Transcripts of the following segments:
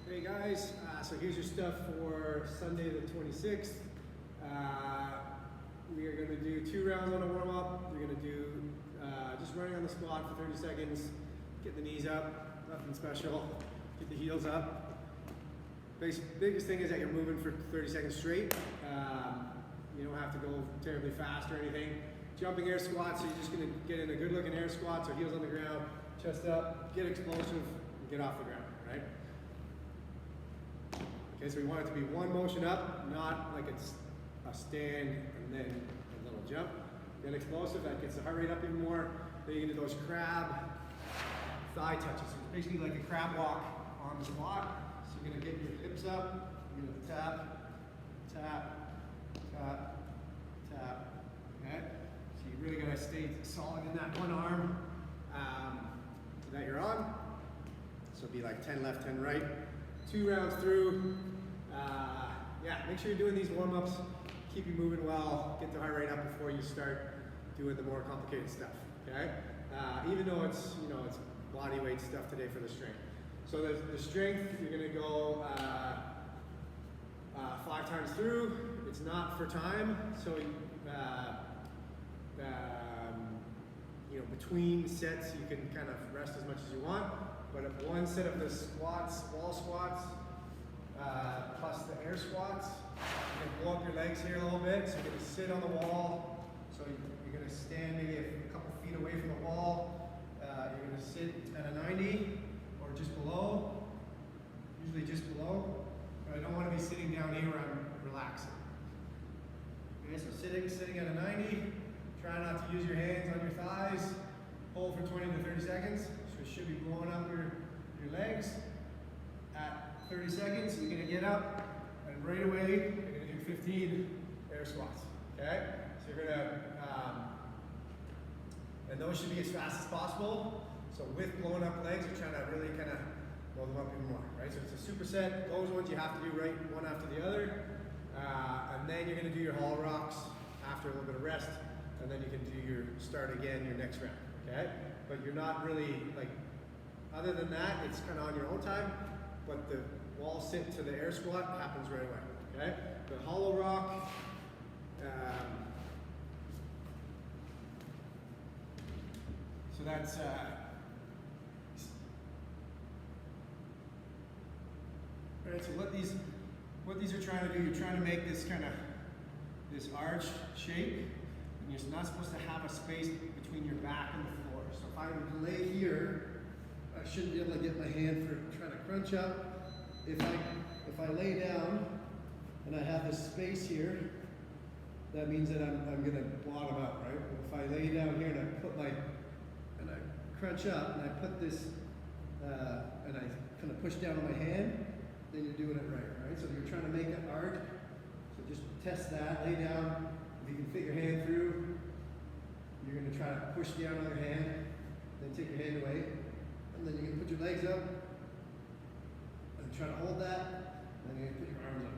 Hey guys, so here's your stuff for Sunday the 26th. We are going to do 2 rounds on a warm-up. We're going to do just running on the squat for 30 seconds, get the knees up, nothing special, get the heels up. Biggest thing is that you're moving for 30 seconds straight. You don't have to go terribly fast or anything. Jumping air squats, so you're just going to get in a good looking air squat, so heels on the ground, chest up, get explosive, and get off the ground, right? Okay, so we want it to be one motion up, not like it's a stand and then a little jump. Get explosive, that gets the heart rate up even more. Then you can do those crab thigh touches. So it's basically like a crab walk on the squat. So you're gonna get your hips up, you're gonna tap, tap, tap, tap, okay? So you really gotta stay solid in that one arm that you're on. So it'll be like 10 left, 10 right. 2 rounds through. Yeah, make sure you're doing these warm-ups. Keep you moving well. Get the heart rate up before you start doing the more complicated stuff. Okay? Even though it's it's body weight stuff today for the strength. So the strength, you're gonna go 5 times through. It's not for time, so between sets you can kind of rest as much as you want. But if one set of the squats, wall squats, plus the air squats, you can blow up your legs here a little bit. So you're going to sit on the wall. So you're going to stand maybe a couple feet away from the wall. You're going to sit at a 90 or just below, usually just below. But I don't want to be sitting down here where I'm relaxing. Okay, so sitting at a 90. Try not to use your hands on your thighs. Hold for 20 to 30 seconds. So you should be blowing up your legs. At 30 seconds, you're gonna get up, and right away, you're gonna do 15 air squats, okay? So you're gonna, and those should be as fast as possible. So with blown up legs, you're trying to really kind of blow them up even more, right? So it's a superset. Those ones you have to do right one after the other. And then you're gonna do your hollow rocks after a little bit of rest. And then you can do your start again, your next round, okay? But you're not really, like, other than that, it's kind of on your own time, but the wall sit to the air squat happens right away, okay? The hollow rock, so that's, right, so what these are trying to do, you're trying to make this kind of, this arch shape. And you're not supposed to have a space between your back and the floor. So if I were to lay here, I shouldn't be able to get my hand for trying to crunch up. If I lay down and I have this space here, that means that I'm going to bottom out, right? But if I lay down here and I crunch up and I put this and I kind of push down on my hand, then you're doing it right? So you're trying to make an arc. So just test that. Lay down. If you can fit your hand through, you're going to try to push down on your hand, then take your hand away, and then you're going to put your legs up, and try to hold that, and then you're going to put your arms up.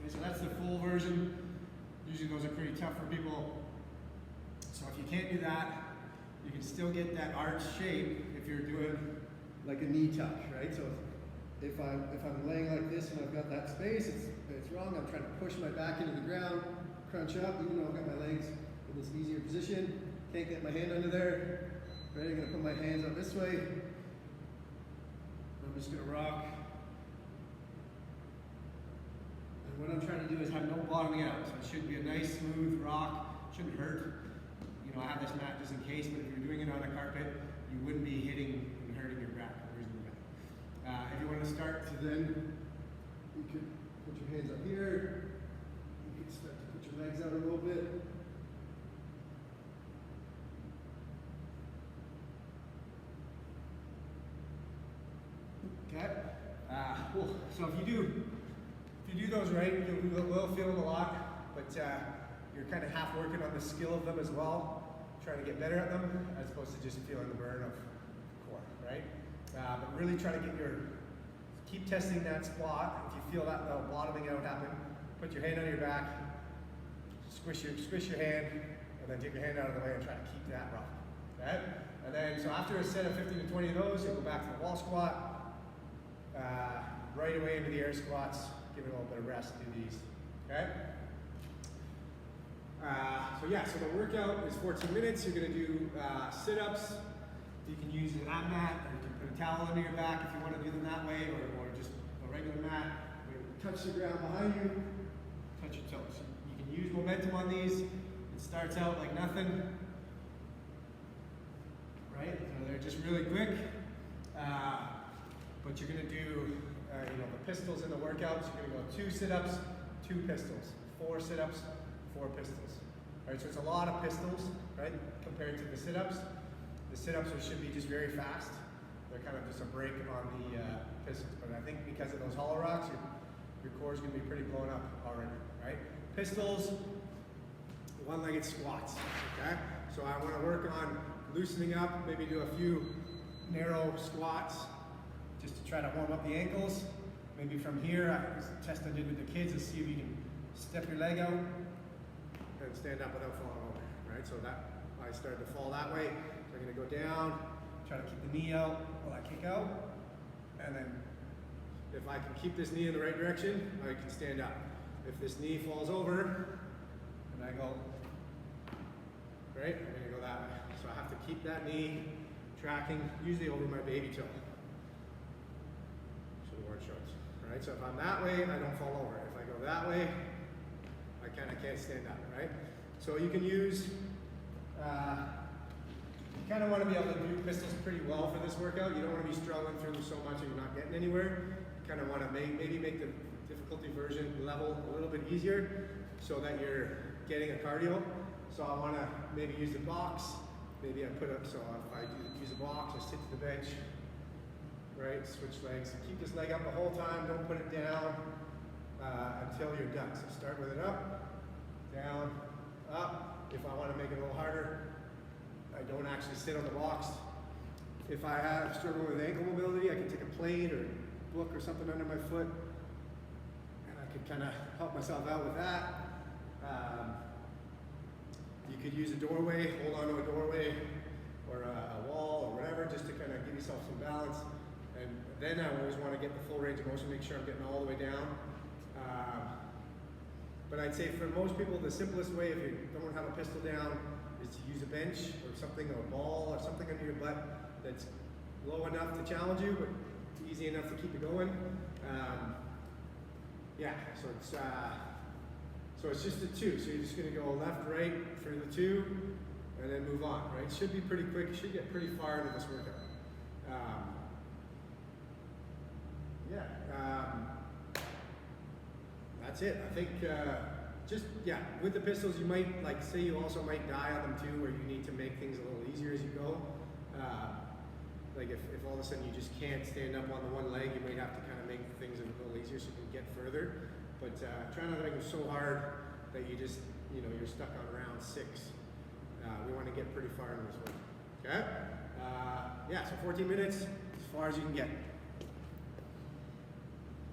Okay, so that's the full version. Usually those are pretty tough for people. So if you can't do that, you can still get that arch shape if you're doing like a knee tuck, right? So if I'm laying like this and I've got that space, it's wrong. I'm trying to push my back into the ground, crunch up, even though I've got my legs in this easier position. Can't get my hand under there. Right, I'm gonna put my hands up this way. I'm just gonna rock. And what I'm trying to do is have no bottoming out. So it should be a nice, smooth rock. Shouldn't hurt. I have this mat just in case, but if you're doing it on a carpet, you wouldn't be hitting and hurting your back. If you want to start to then, you could put your hands up here. You could start to put your legs out a little bit. Okay. Cool. So if you do those right, you will feel it a lot, but you're kind of half working on the skill of them as well, trying to get better at them, as opposed to just feeling the burn of core, right? But really try to keep testing that squat. If you feel that bottoming out happen, put your hand on your back, squish your hand, and then take your hand out of the way and try to keep that rock. Okay? And then, so after a set of 15 to 20 of those, you'll go back to the wall squat, right away into the air squats, give it a little bit of rest, do these, okay? So yeah, so the workout is 14 minutes. You're gonna do sit-ups. You can use an ab mat, or you can put a towel under your back if you want to do them that way, or just a regular mat. Touch the ground behind you, touch your toes. You can use momentum on these. It starts out like nothing, right? So they're just really quick, but you're gonna do, the pistols in the workouts. You're gonna go 2 sit-ups, 2 pistols, 4 sit-ups, 4 pistols. All right, so it's a lot of pistols, right, compared to the sit-ups. The sit-ups should be just very fast. They're kind of just a break on the pistols, but I think because of those hollow rocks, your core is going to be pretty blown up already, right? Pistols, one-legged squats, okay? So I want to work on loosening up, maybe do a few narrow squats just to try to warm up the ankles. Maybe from here, a test I did with the kids is see if you can step your leg out and stand up without falling over, right? So that I started to fall that way. So I'm going to go down, try to keep the knee out while I kick out, and then if I can keep this knee in the right direction, I can stand up. If this knee falls over, and I go, right, I'm going to go that way. So I have to keep that knee tracking, usually over my baby toe. Should have worn shorts, right? So if I'm that way, I don't fall over. If I go that way, I kind of can't stand up, right? So you can use, you kind of want to be able to do pistols pretty well for this workout. You don't want to be struggling through them so much and you're not getting anywhere. You kind of want to maybe make the difficulty version level a little bit easier so that you're getting a cardio. So I want to maybe use the box. Maybe I put up, so if I use a box, I sit to the bench, right, switch legs. Keep this leg up the whole time, don't put it down until you're done. So start with it up, down, up. If I want to make it a little harder, I don't actually sit on the box. If I have struggle with ankle mobility, I can take a plate or book or something under my foot, and I can kind of help myself out with that. You could use a doorway, hold on to a doorway or a wall or whatever, just to kind of give yourself some balance. And then I always want to get the full range of motion, make sure I'm getting all the way down. But I'd say for most people, the simplest way, if you don't have a pistol down, is to use a bench or something, or a ball or something under your butt that's low enough to challenge you, but easy enough to keep you going. Yeah, so it's just the 2. So you're just going to go left, right for the 2, and then move on, right? Should be pretty quick. You should get pretty far into this workout. That's it. I think with the pistols, you might, like, say you also might die on them too, where you need to make things a little easier as you go. Like if all of a sudden you just can't stand up on the one leg, you might have to kind of make things a little easier so you can get further. But try not to make them so hard that you just, you're stuck on round 6. We want to get pretty far into this one. Okay? So 14 minutes, as far as you can get.